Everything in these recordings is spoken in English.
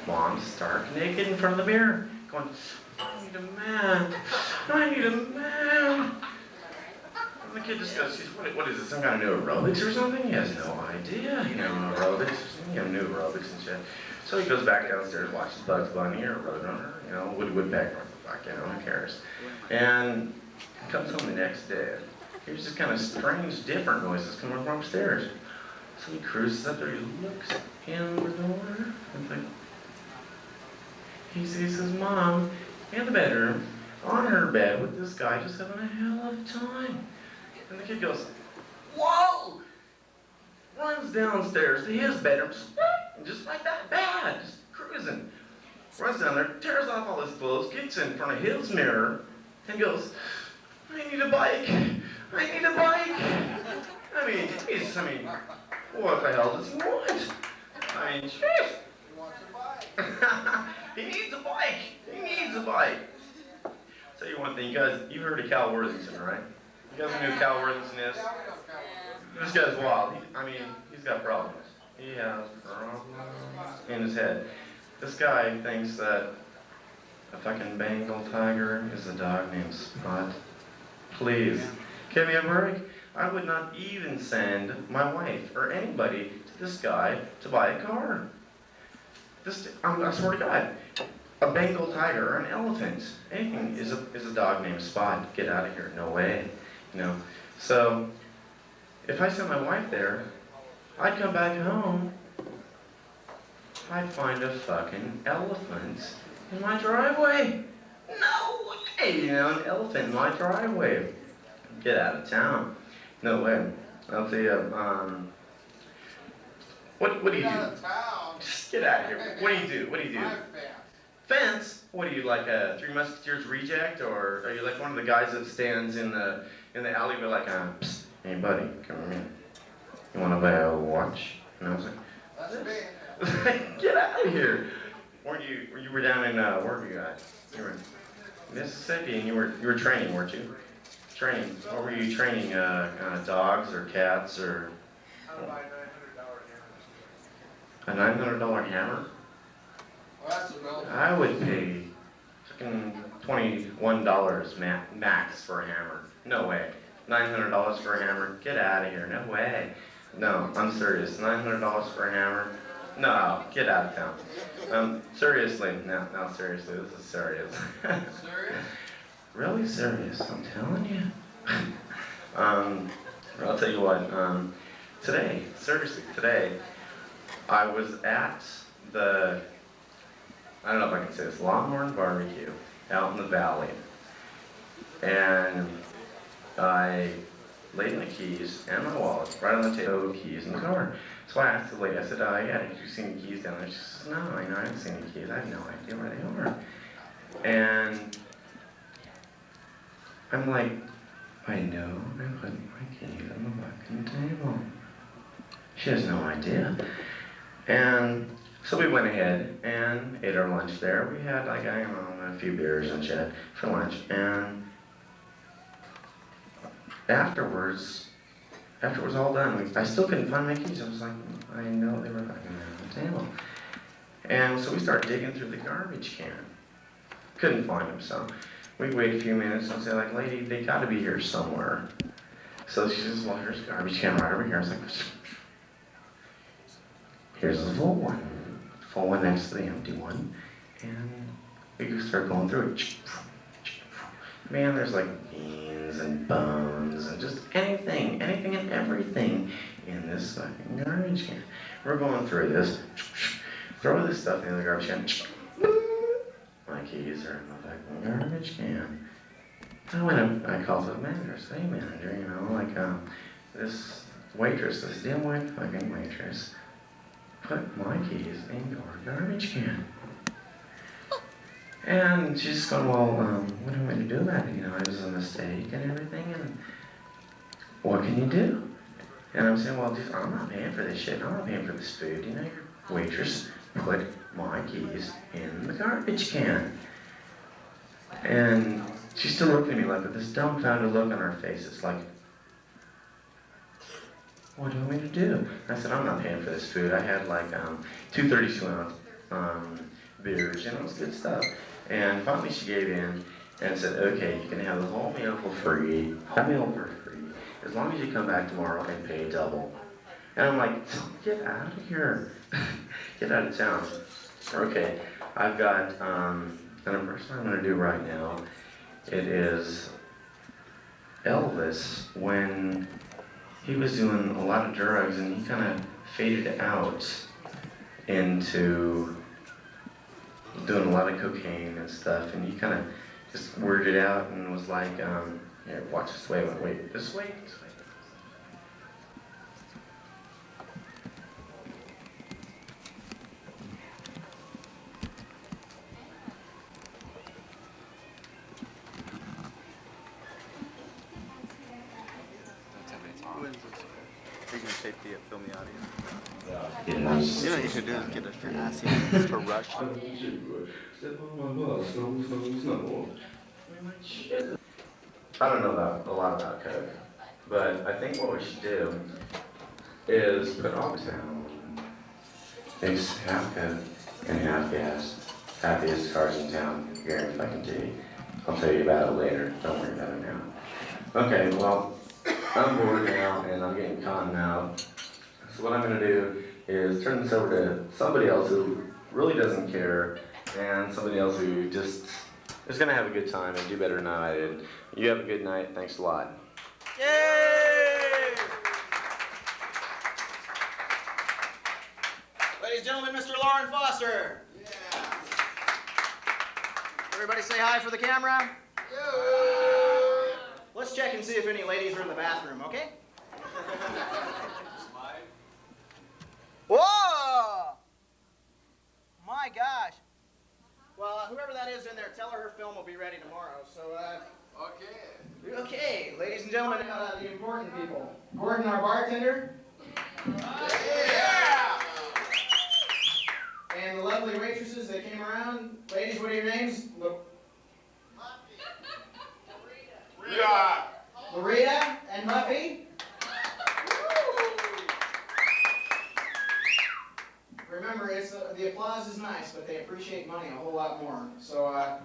Mom's stark naked in front of the mirror, going, I need a man. I need a man. And the kid just goes, what is it, some kind of new aerobics or something? He has no idea, aerobics or something, new aerobics and shit. So he goes back downstairs, watches Bugs Bunny or Roadrunner, Woody Woodpecker, what the fuck, who cares? And comes home the next day. Here's this kind of strange, different noises coming from upstairs. So he cruises up there, he looks in the door, and like, he sees his mom in the bedroom, on her bed with this guy just having a hell of a time. And the kid goes, whoa! Runs downstairs to his bedroom, just like that, bad, just cruising. Runs down there, tears off all his clothes, gets in front of his mirror, and goes, I need a bike. I need a bike. What the hell does he want? Shit. He wants a bike. He needs a bike. He needs a bike. Tell you one thing, you guys, you've heard of Cal Worthington, right? You guys know who Cal Worthington is? Yeah, we know Cal. This guy's wild. He's got problems. He has problems in his head. This guy thinks that a fucking Bengal tiger is a dog named Spot. Please, give me a break. I would not even send my wife or anybody to this guy to buy a car. I swear to God, a Bengal tiger or an elephant, anything is a dog named Spot. Get out of here. No way. So, if I sent my wife there, I'd come back home, I'd find a fucking elephant in my driveway. No way, an elephant in my driveway. Get out of town. No way. I'll tell you, what do you Get do? out of town. Just get out of here. What do you do? What do you do? I'm fast. Fence? What are you, like a Three Musketeers reject, or are you like one of the guys that stands in the alleyway like, psst, hey buddy, come here. You want to buy a watch? And I was like, That's me. get out of here. You were down in, where were you at? You were in Mississippi, and you were training, weren't you? Training. What were you training? Dogs or cats or? I'll buy $900 hammer. A $900 hammer? Well, that's a bill. I would pay fucking $21 max for a hammer. No way. $900 for a hammer? Get out of here. No way. No, I'm serious. $900 for a hammer? No, get out of town. Seriously. No, seriously. This is serious. Serious? Really serious, I'm telling you. I'll tell you what, today, I was at the, I don't know if I can say this, Longhorn Barbecue out in the valley. And I laid my keys and my wallet right on the table, keys in the car. So I asked the lady, I said, yeah, did you see any keys down there? She says, no, I didn't see any keys. I have no idea where they are. And I'm like, I know I put my keys on the fucking table. She has no idea. And so we went ahead and ate our lunch there. We had like, a few beers and shit for lunch. And afterwards all done, I still couldn't find my keys. I was like, I know they were fucking on the table. And so we started digging through the garbage can. Couldn't find them, so we wait a few minutes and say, like, lady, they gotta be here somewhere. So she says, well, here's a garbage can right over here. I was like, here's the full one next to the empty one. And we start going through it. Man, there's like beans and bones and just anything and everything in this fucking garbage can. We're going through this, throw this stuff in the garbage can. My keys are in the fucking garbage can. I called the manager, say, hey manager, this waitress, this dim-wit fucking waitress, put my keys in your garbage can. And she's just going, well, what am I to do about it? It was a mistake and everything, and what can you do? And I'm saying, well, I'm not paying for this shit. I'm not paying for this food. Your waitress put my keys in the garbage can. And she's still looking at me like with this dumbfounded look on her face. It's like, what do you want me to do? I said, I'm not paying for this food. I had like 2 32-ounce burgers, it's good stuff. And finally she gave in and said, okay, you can have the whole meal for free, as long as you come back tomorrow and pay double. And I'm like, get out of here. Get out of town. Okay, I've got an impression I'm going to do right now. It is Elvis when he was doing a lot of drugs and he kind of faded out into doing a lot of cocaine and stuff, and he kind of just worded out and was like, here, watch this, wait, this way. Are you going to tape the film the audio? Yes. You know what you should do is get a your ass in to rush. I don't know a lot about coke, but I think what we should do is put August down. It's half coke and half gas. Happiest cars in town, here in fucking G. I'll tell you about it later. Don't worry about it now. Okay, well, I'm bored now and I'm getting conned now. So what I'm gonna do is turn this over to somebody else who really doesn't care and somebody else who just is gonna have a good time and do better than I did. You have a good night. Thanks a lot. Yay! Ladies and gentlemen, Mr. Lauren Foster. Yeah. Everybody say hi for the camera. Yeah. Let's check and see if any ladies are in the bathroom, okay? Whoa! My gosh. Well, whoever that is in there, tell her her film will be ready tomorrow. So, Okay. okay, ladies and gentlemen, the important people. Gordon, our bartender, Yeah. and the lovely waitresses that came around. Ladies, what are your names? Yeah. Loretta and Muffy. Remember, the applause is nice, but they appreciate money a whole lot more. So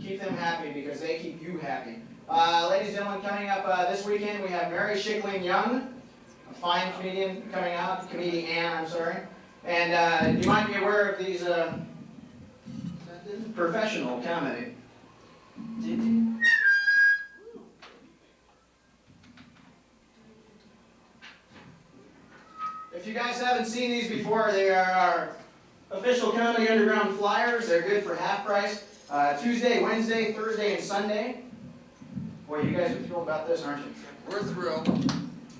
keep them happy because they keep you happy. Ladies and gentlemen, coming up this weekend, we have Mary Schickling Young, a fine comedian coming out, comedian, I'm sorry. And you might be aware of these professional comedy. If you guys haven't seen these before, they are our official Comedy Underground flyers. They're good for half price. Tuesday, Wednesday, Thursday, and Sunday. Boy, you guys are thrilled about this, aren't you? We're thrilled.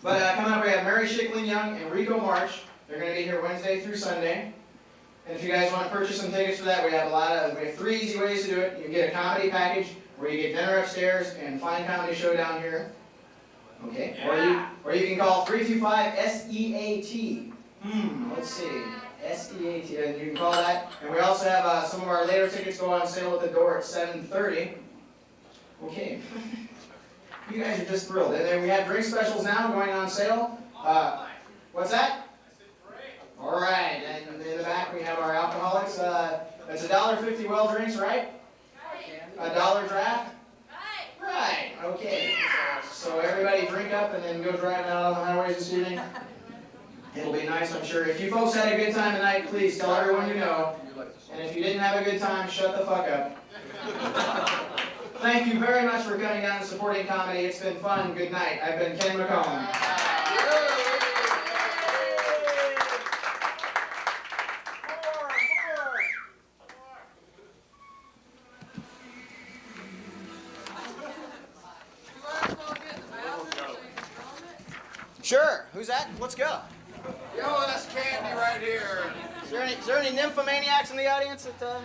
But coming up, we have Mary Schickling Young and Rico March. They're going to be here Wednesday through Sunday. And if you guys want to purchase some tickets for that, we have 3 easy ways to do it. You can get a comedy package where you get dinner upstairs and fine comedy show down here. Okay. Yeah. Or you can call 325-SEAT. Let's see. SEAT. And you can call that. And we also have some of our later tickets go on sale at the door at 7:30. Okay. You guys are just thrilled. And then we have drink specials now going on sale. What's that? All right. And in the back we have our alcoholics. It's $1.50 well drinks, right? $1 draft? Right. Okay. So everybody drink up and then go driving out on the highways this evening. It'll be nice, I'm sure. If you folks had a good time tonight, please tell everyone you know. And if you didn't have a good time, shut the fuck up. Thank you very much for coming down and supporting comedy. It's been fun. Good night. I've been Ken McComb. Sure. Who's that? Let's go. Yo, that's Candy right here. Is there any nymphomaniacs in the audience? Yeah.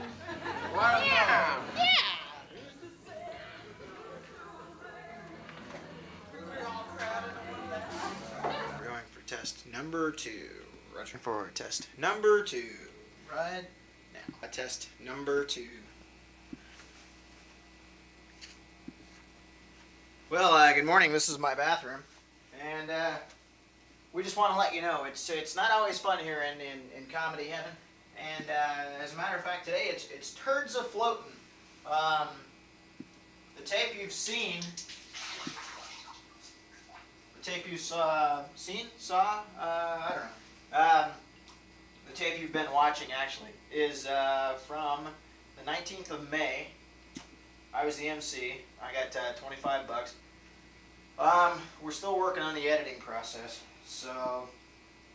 We're going for test number 2. Rushing forward. Test number 2. Right now. Test number 2. Well, good morning. This is my bathroom. And we just want to let you know, it's not always fun here in comedy heaven. And as a matter of fact, today it's turds a-floating. The tape you've seen, I don't know. The tape you've been watching actually is from the 19th of May. I was the MC. I got 25 bucks. We're still working on the editing process, so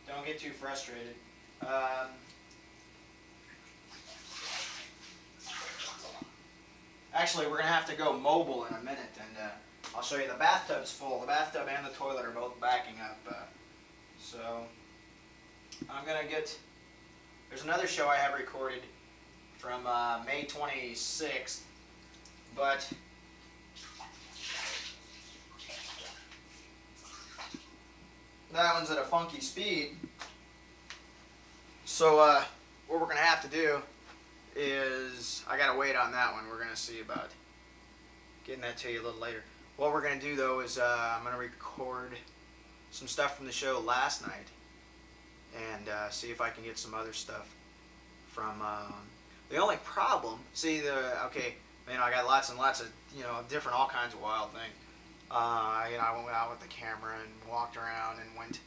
don't get too frustrated. Actually, we're going to have to go mobile in a minute, and I'll show you. The bathtub's full. The bathtub and the toilet are both backing up. So I'm going to get... There's another show I have recorded from May 26th, but that one's at a funky speed. So what we're going to have to do is, I got to wait on that one. We're going to see about getting that to you a little later. What we're going to do though is I'm going to record some stuff from the show last night and see if I can get some other stuff from the only problem, okay, I got lots and lots of, different, all kinds of wild things. I went out with the camera and walked around and went,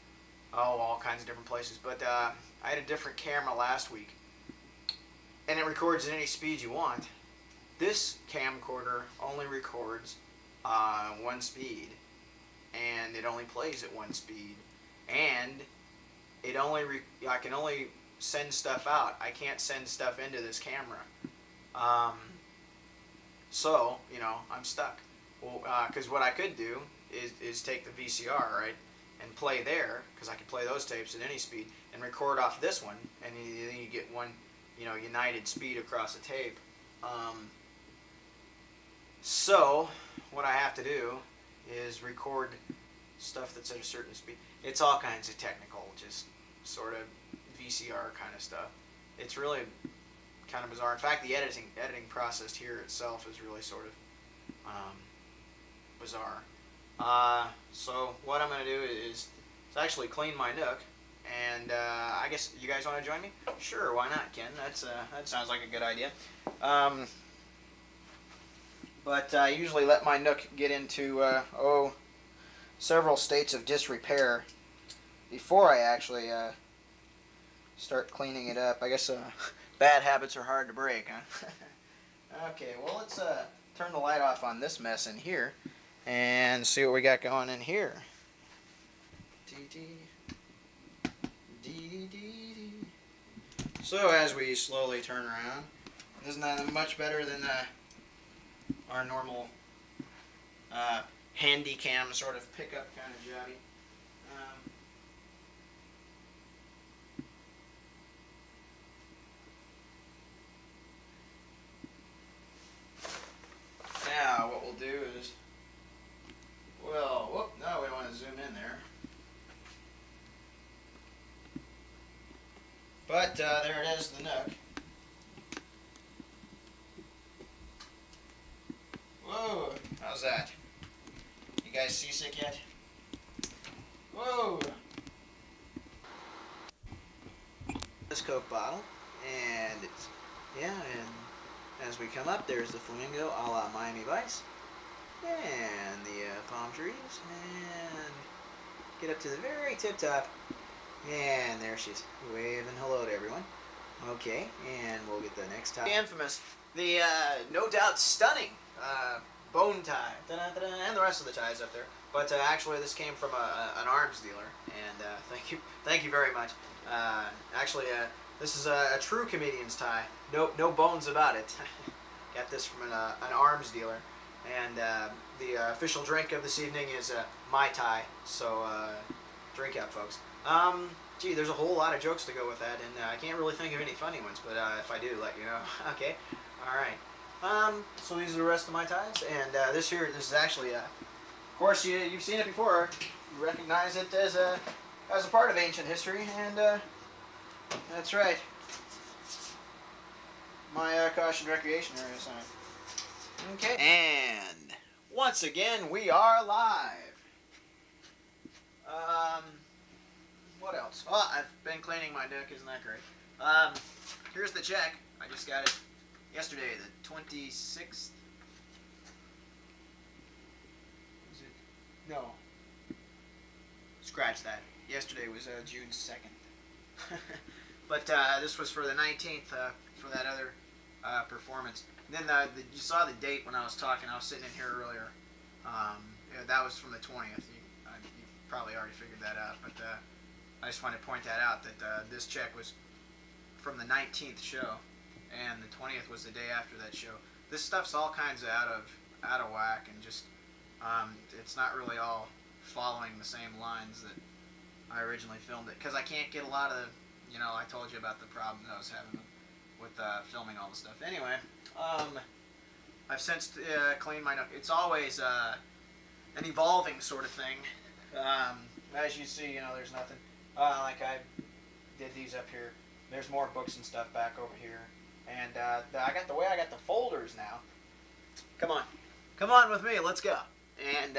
all kinds of different places. But I had a different camera last week, and it records at any speed you want. This camcorder only records one speed, and it only plays at one speed, and I can only send stuff out. I can't send stuff into this camera. So, I'm stuck. Well, because what I could do is take the VCR, right, and play there, because I can play those tapes at any speed, and record off this one, and then you get one, united speed across the tape. So, what I have to do is record stuff that's at a certain speed. It's all kinds of technical, just sort of VCR kind of stuff. It's really kind of bizarre. In fact, the editing process here itself is really sort of bizarre. So what I'm going to do is actually clean my Nook, and I guess you guys want to join me? Sure, why not, Ken? That sounds like a good idea. But I usually let my Nook get into several states of disrepair before I actually start cleaning it up. I guess bad habits are hard to break, huh? Okay, well, let's turn the light off on this mess in here and see what we got going in here. So as we slowly turn around, isn't that much better than our normal handy cam sort of pickup kind of jobby? Now what we'll do is, no, we don't want to zoom in there. But there it is, the Nook. Whoa, how's that? You guys seasick yet? Whoa! This Coke bottle, and it's, and as we come up, there's the flamingo a la Miami Vice, and the palm trees, and get up to the very tip top, and there she's waving hello to everyone. Okay, and we'll get the next tie. The infamous, the no doubt stunning bone tie, and the rest of the ties up there. But actually, this came from an arms dealer, and thank you very much. Actually, this is a true comedian's tie. No bones about it. Got this from an arms dealer, and the official drink of this evening is Mai Tai. So drink up, folks. Gee, there's a whole lot of jokes to go with that, and I can't really think of any funny ones, but if I do, let you know. Okay, all right. So these are the rest of my ties, and this is actually, of course, you've seen it before. You recognize it as a part of ancient history, and that's right. My caution recreation area sign. Okay. And once again, we are live. What else? Well, I've been cleaning my Nook, isn't that great? here's the check. I just got it yesterday, the 26th. Was it? No. Scratch that. Yesterday was June 2nd. But this was for the 19th for that other performance. And then you saw the date when I was talking. I was sitting in here earlier. Yeah, that was from the 20th. You probably already figured that out. But I just wanted to point that out, that this check was from the 19th show, and the 20th was the day after that show. This stuff's all kinds of out of whack, and just it's not really all following the same lines that I originally filmed it, because I can't get a lot of, I told you about the problem that I was having with filming all the stuff. Anyway, I've since cleaned my note. It's always an evolving sort of thing. As you see, there's nothing. Like I did these up here. There's more books and stuff back over here. And I got the folders now. Come on with me. Let's go. And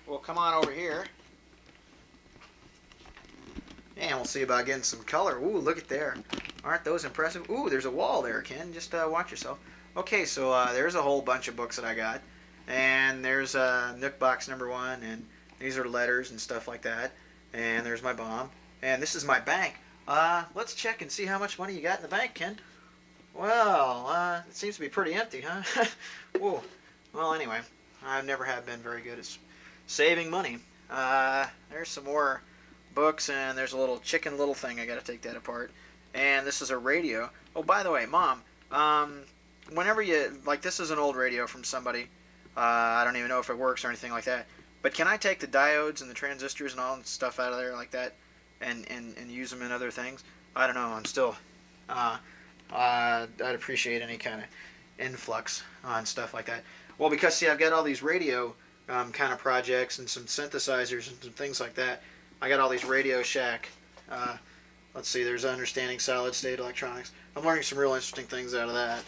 we'll come on over here. And we'll see about getting some color. Ooh, look at there. Aren't those impressive? Ooh, there's a wall there, Ken. Just watch yourself. Okay, so there's a whole bunch of books that I got. And there's Nook Box #1, and these are letters and stuff like that. And there's my bomb. And this is my bank. Let's check and see how much money you got in the bank, Ken. Well, it seems to be pretty empty, huh? Whoa. Well, anyway, I never have been very good at saving money. There's some more books, and there's a little chicken little thing. I got to take that apart. And this is a radio. Oh, by the way, Mom, whenever this is an old radio from somebody. I don't even know if it works or anything like that. But can I take the diodes and the transistors and all the stuff out of there like that and use them in other things? I don't know. I'm still... I'd appreciate any kind of influx on stuff like that. Well, because, see, I've got all these radio kind of projects and some synthesizers and some things like that. I got all these Radio Shack. Let's see, there's Understanding Solid State Electronics. I'm learning some real interesting things out of that.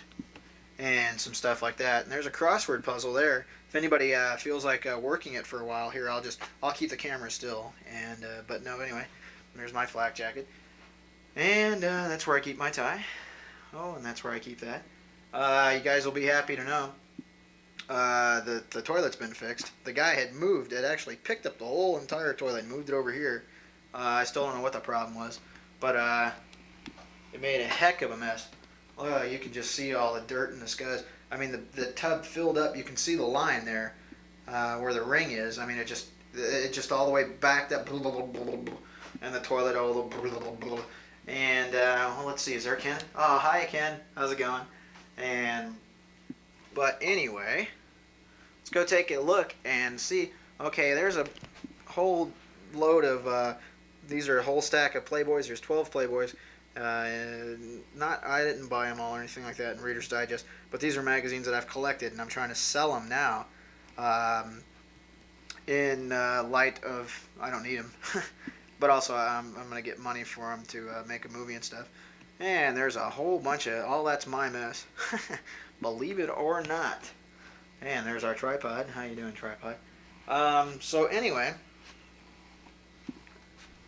And some stuff like that. And there's a crossword puzzle there. If anybody feels like working it for a while here, I'll keep the camera still. And but no, anyway, there's my flak jacket. And that's where I keep my tie. Oh, and that's where I keep that. You guys will be happy to know the toilet's been fixed. The guy had moved. It actually picked up the whole entire toilet and moved it over here. I still don't know what the problem was, but it made a heck of a mess. You can just see all the dirt and the scuzz. I mean, the tub filled up. You can see the line there where the ring is. I mean, it just all the way backed up, and the toilet all the. And well, let's see. Is there Ken? Oh, hi, Ken. How's it going? But anyway, let's go take a look and see. Okay, there's a whole load of. These are a whole stack of Playboys. There's 12 Playboys. I didn't buy them all or anything like that in Reader's Digest, but these are magazines that I've collected, and I'm trying to sell them now. In light of I don't need them, but also I'm gonna get money for them to make a movie and stuff. And there's a whole bunch of all that's my mess, believe it or not. And there's our tripod. How you doing, tripod? So anyway.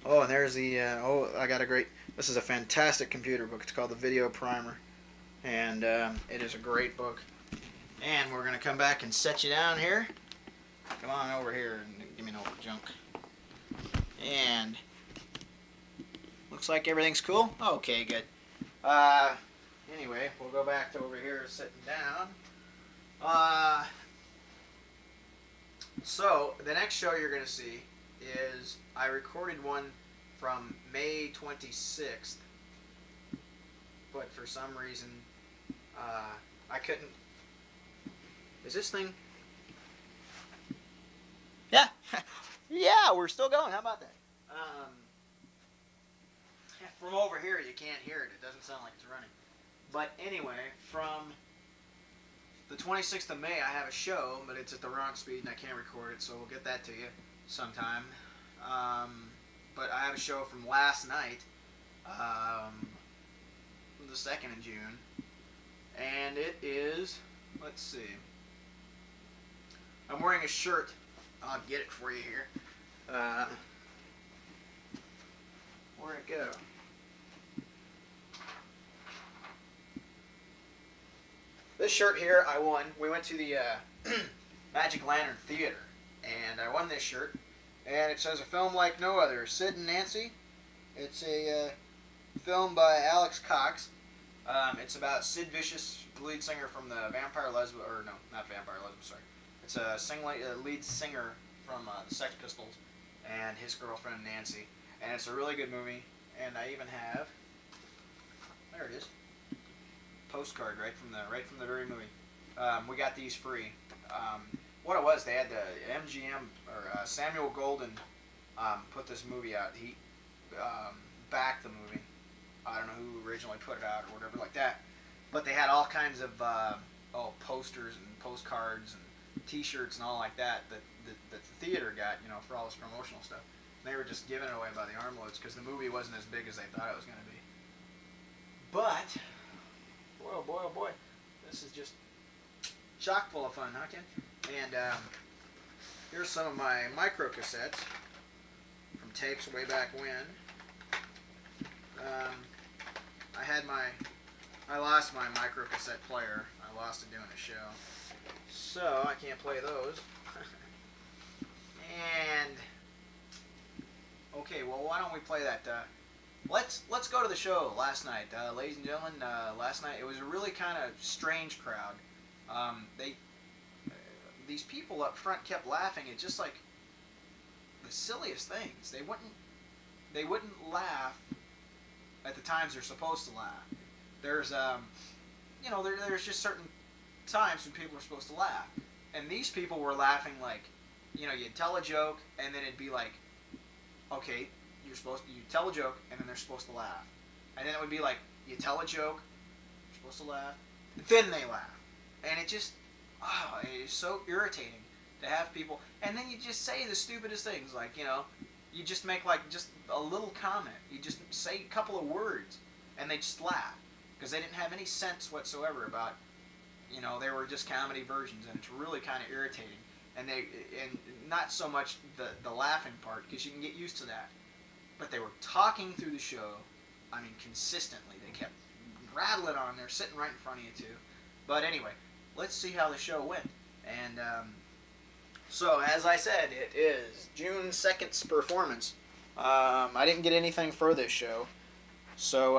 Oh, and there's the, I got a great, this is a fantastic computer book. It's called The Video Primer. And it is a great book. And we're going to come back and set you down here. Come on over here and give me no junk. And looks like everything's cool. Okay, good. Anyway, we'll go back to over here sitting down. So, the next show you're going to see is I recorded one from May 26th, but for some reason I couldn't. Is this thing? Yeah, yeah, we're still going. How about that? From over here you can't hear it. It doesn't sound like it's running. But anyway, from the 26th of May I have a show, but it's at the wrong speed and I can't record it, so we'll get that to you sometime. But I have a show from last night, the 2nd of June, and it is, let's see, I'm wearing a shirt. I'll get it for you here. Where'd it go? This shirt here I won. We went to the Magic Lantern Theater, and I won this shirt. And it says, "A film like no other, Sid and Nancy." It's a film by Alex Cox. It's about Sid Vicious, lead singer from the Vampire Lesbian, or no, not Vampire Lesbian, sorry. It's a lead singer from the Sex Pistols, and his girlfriend Nancy. And it's a really good movie. And I even have, there it is, postcard right from the very movie. We got these free. What it was, they had the MGM or Samuel Golden put this movie out. He backed the movie. I don't know who originally put it out or whatever like that, but they had all kinds of posters and postcards and T-shirts and all like that the theater got, you know, for all this promotional stuff. And they were just giving it away by the armloads because the movie wasn't as big as they thought it was going to be. But boy, oh boy, oh boy, this is just chock full of fun, huh, Ken? And here's some of my micro cassettes from tapes way back when. I lost my micro cassette player. I lost it doing a show, so I can't play those. And okay, well, why don't we play that? Let's go to the show last night, ladies and gentlemen. Last night it was a really kind of strange crowd. These people up front kept laughing at just like the silliest things. They wouldn't laugh at the times they're supposed to laugh. There's there's just certain times when people are supposed to laugh, and these people were laughing like, you tell a joke and then it'd be like, okay, you tell a joke and then they're supposed to laugh, and then it would be like, you tell a joke, you're supposed to laugh, then they laugh, and it just, it is so irritating to have people, and then you just say the stupidest things, like, you just make like just a little comment, you just say a couple of words, and they just laugh, because they didn't have any sense whatsoever about, they were just comedy versions, and it's really kind of irritating, and not so much the laughing part, because you can get used to that, but they were talking through the show, consistently, they kept rattling on, they're sitting right in front of you too, but anyway, let's see how the show went, and so, as I said, it is June 2nd's performance. I didn't get anything for this show, so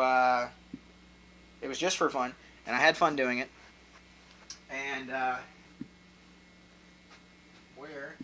it was just for fun, and I had fun doing it. And where